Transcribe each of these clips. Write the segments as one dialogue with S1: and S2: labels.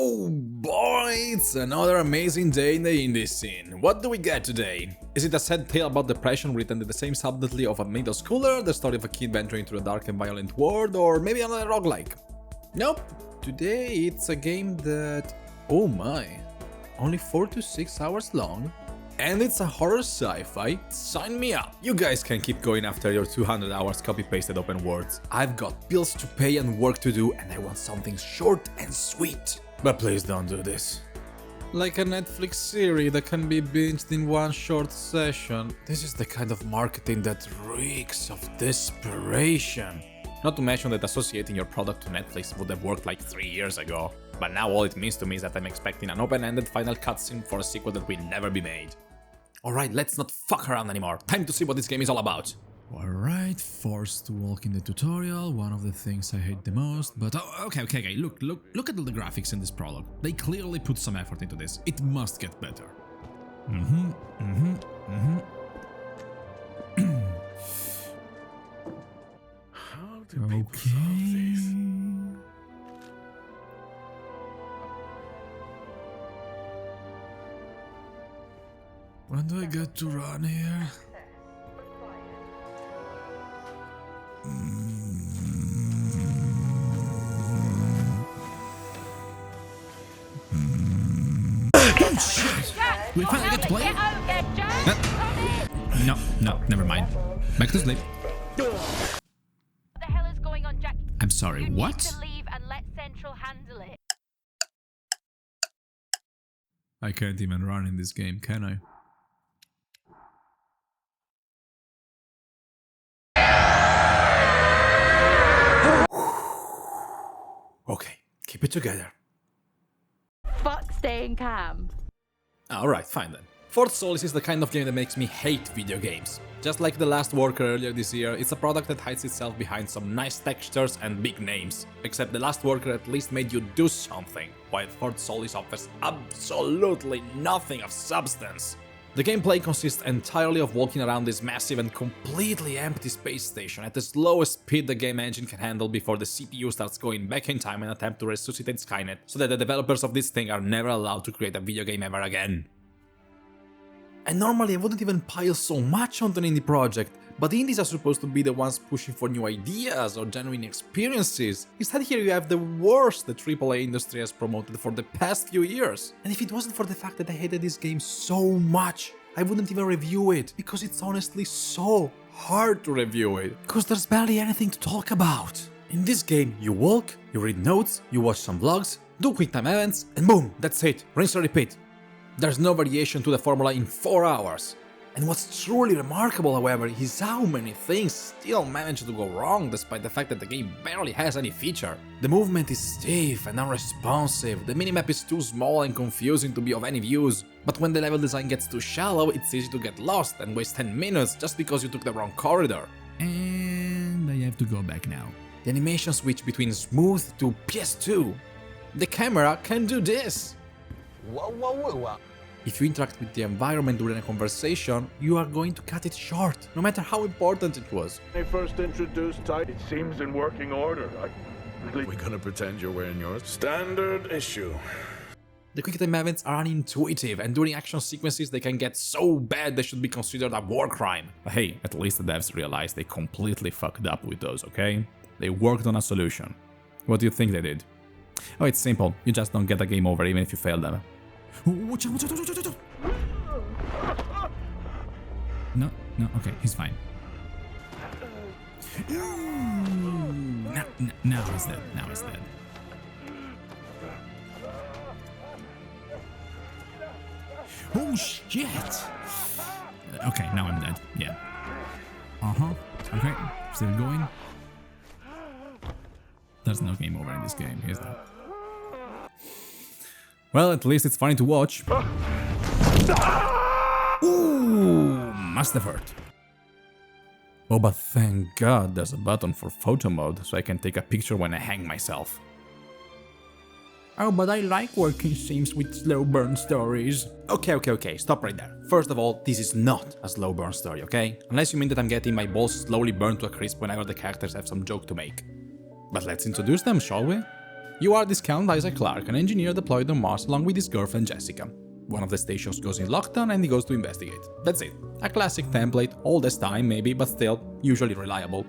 S1: Oh boy, it's another amazing day in the indie scene. What do we get today? Is it a sad tale about depression written in the same subtlety of a middle schooler, the story of a kid venturing through a dark and violent world, or maybe another roguelike? Nope. Today it's a game that... oh my, only 4 to 6 hours long? And it's a horror sci-fi? Sign me up! You guys can keep going after your 200 hours copy-pasted open worlds. I've got bills to pay and work to do, and I want something short and sweet. But please don't do this. Like a Netflix series that can be binged in one short session. This is the kind of marketing that reeks of desperation. Not to mention that associating your product to Netflix would have worked like 3 years ago. But now all it means to me is that I'm expecting an open-ended final cutscene for a sequel that will never be made. Alright, let's not fuck around anymore. Time to see what this game is all about. Alright, forced to walk in the tutorial, one of the things I hate the most, but okay, look at the graphics in this prologue. They clearly put some effort into this. It must get better.
S2: How do people solve this?
S1: When do I get to run here? Oh shit! We finally get to play? No, never mind. Back to sleep.
S3: What the hell is going on, Jack?
S1: I'm sorry,
S3: You
S1: what?
S3: need to leave and let Central handle it.
S1: I can't even run in this game, can I? Okay, keep it together.
S3: Fuck staying calm.
S1: Alright, fine then. Fourth Solis is the kind of game that makes me hate video games. Just like The Last Worker earlier this year, it's a product that hides itself behind some nice textures and big names. Except The Last Worker at least made you do something, while Fourth Solis offers absolutely nothing of substance. The gameplay consists entirely of walking around this massive and completely empty space station at the slowest speed the game engine can handle before the CPU starts going back in time and attempt to resuscitate Skynet, so that the developers of this thing are never allowed to create a video game ever again. And normally I wouldn't even pile so much onto an indie project, but indies are supposed to be the ones pushing for new ideas or genuine experiences. Instead here you have the worst the AAA industry has promoted for the past few years. And if it wasn't for the fact that I hated this game so much, I wouldn't even review it, because it's honestly so hard to review it, because there's barely anything to talk about. In this game, you walk, you read notes, you watch some vlogs, do quick time events, and boom, that's it, rinse and repeat. There's no variation to the formula in 4 hours. And what's truly remarkable, however, is how many things still manage to go wrong despite the fact that the game barely has any feature. The movement is stiff and unresponsive, the minimap is too small and confusing to be of any use, but when the level design gets too shallow, it's easy to get lost and waste 10 minutes just because you took the wrong corridor. And I have to go back now. The animation switch between smooth to PS2. The camera can do this.
S2: Whoa.
S1: If you interact with the environment during a conversation, you are going to cut it short, no matter how important it was.
S4: They first introduced type, it seems in working order.
S2: We're gonna pretend you're wearing yours? Standard issue.
S1: The quick time events are unintuitive, and during action sequences they can get so bad they should be considered a war crime. But hey, at least the devs realized they completely fucked up with those, okay? They worked on a solution. What do you think they did? Oh, it's simple. You just don't get the game over even if you fail them. Watch out. No, okay, he's fine. Now he's dead. Oh shit! Okay, now I'm dead, yeah. Okay, still going. There's no game over in this game, is there? Well, at least it's funny to watch. Ooh, must have hurt. Oh, but thank God there's a button for photo mode, so I can take a picture when I hang myself. Oh, but I like working sims with slow burn stories. Okay, stop right there. First of all, this is not a slow burn story, okay? Unless you mean that I'm getting my balls slowly burned to a crisp whenever the characters have some joke to make. But let's introduce them, shall we? You are this Count Isaac Clarke, an engineer deployed on Mars along with his girlfriend Jessica. One of the stations goes in lockdown and he goes to investigate. That's it. A classic template, old as time maybe, but still, usually reliable.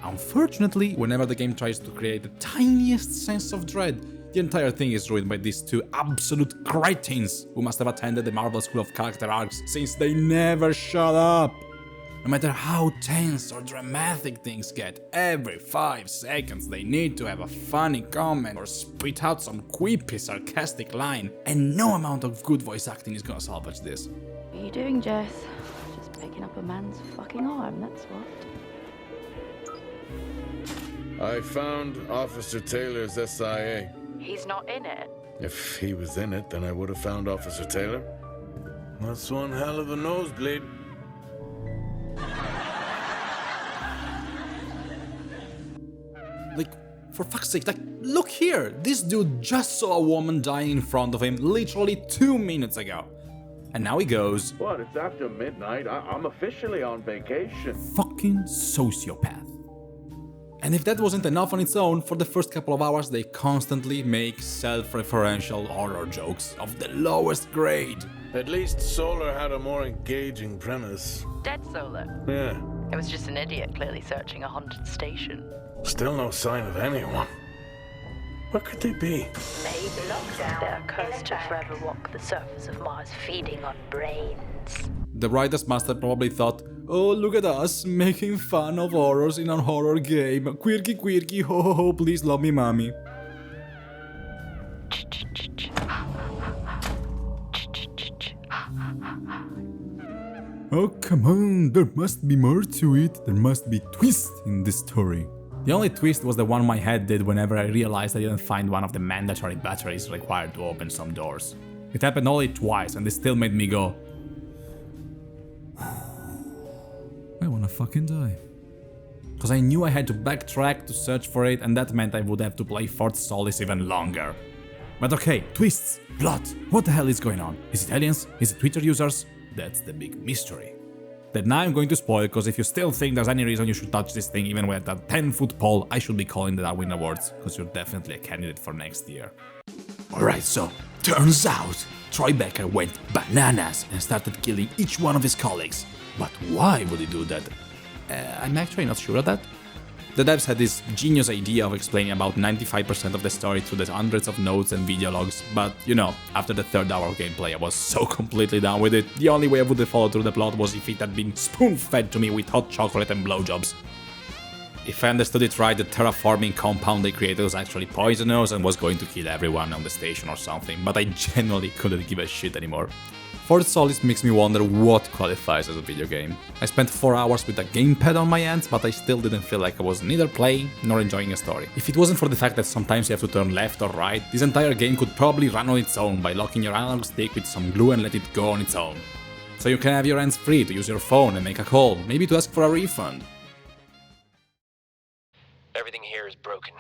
S1: Unfortunately, whenever the game tries to create the tiniest sense of dread, the entire thing is ruined by these two absolute cretins who must have attended the Marvel School of Character Arcs since they never shut up. No matter how tense or dramatic things get, every 5 seconds they need to have a funny comment or spit out some quippy, sarcastic line, and no amount of good voice acting is gonna salvage this.
S5: What are you doing, Jess? Just picking up a man's fucking arm, that's what.
S2: I found Officer Taylor's SIA.
S3: He's not in it.
S2: If he was in it, then I would have found Officer Taylor. That's one hell of a nosebleed.
S1: Like, for fuck's sake, like, look here! This dude just saw a woman dying in front of him literally 2 minutes ago. And now he goes,
S4: What? It's after midnight. I'm officially on vacation.
S1: fucking sociopath. And if that wasn't enough on its own, for the first couple of hours they constantly make self-referential horror jokes of the lowest grade.
S2: At least Solar had a more engaging premise.
S3: Dead Solar.
S2: Yeah,
S3: It was just an idiot clearly searching a haunted station.
S2: still no sign of anyone. What could they be?
S6: Maybe they're cursed to forever walk the surface of Mars feeding on brains.
S1: The writers must have probably thought, oh, look at us, making fun of horrors in a horror game. Quirky quirky, ho ho ho, please love me mommy. Oh, come on, there must be more to it. There must be twist in this story. The only twist was the one my head did whenever I realized I didn't find one of the mandatory batteries required to open some doors. It happened only twice and it still made me go, I wanna fucking die. Cause I knew I had to backtrack to search for it and that meant I would have to play Fort Solis even longer. But okay, twists, plot, what the hell is going on? Is it aliens? Is it Twitter users? That's the big mystery. That now I'm going to spoil, cause if you still think there's any reason you should touch this thing even with a 10-foot pole, I should be calling the Darwin Awards, cause you're definitely a candidate for next year. Alright, so, turns out, Troy Baker went bananas and started killing each one of his colleagues. But why would he do that? I'm actually not sure of that. The devs had this genius idea of explaining about 95% of the story through the hundreds of notes and video logs, but you know, after the 3rd hour of gameplay I was so completely done with it. The only way I would have followed through the plot was if it had been spoon-fed to me with hot chocolate and blowjobs. If I understood it right, the terraforming compound they created was actually poisonous and was going to kill everyone on the station or something, but I genuinely couldn't give a shit anymore. Fort Solis makes me wonder what qualifies as a video game. I spent 4 hours with a gamepad on my hands, but I still didn't feel like I was neither playing nor enjoying a story. If it wasn't for the fact that sometimes you have to turn left or right, this entire game could probably run on its own by locking your analog stick with some glue and let it go on its own. So you can have your hands free to use your phone and make a call, maybe to ask for a refund.
S7: Everything here is broken.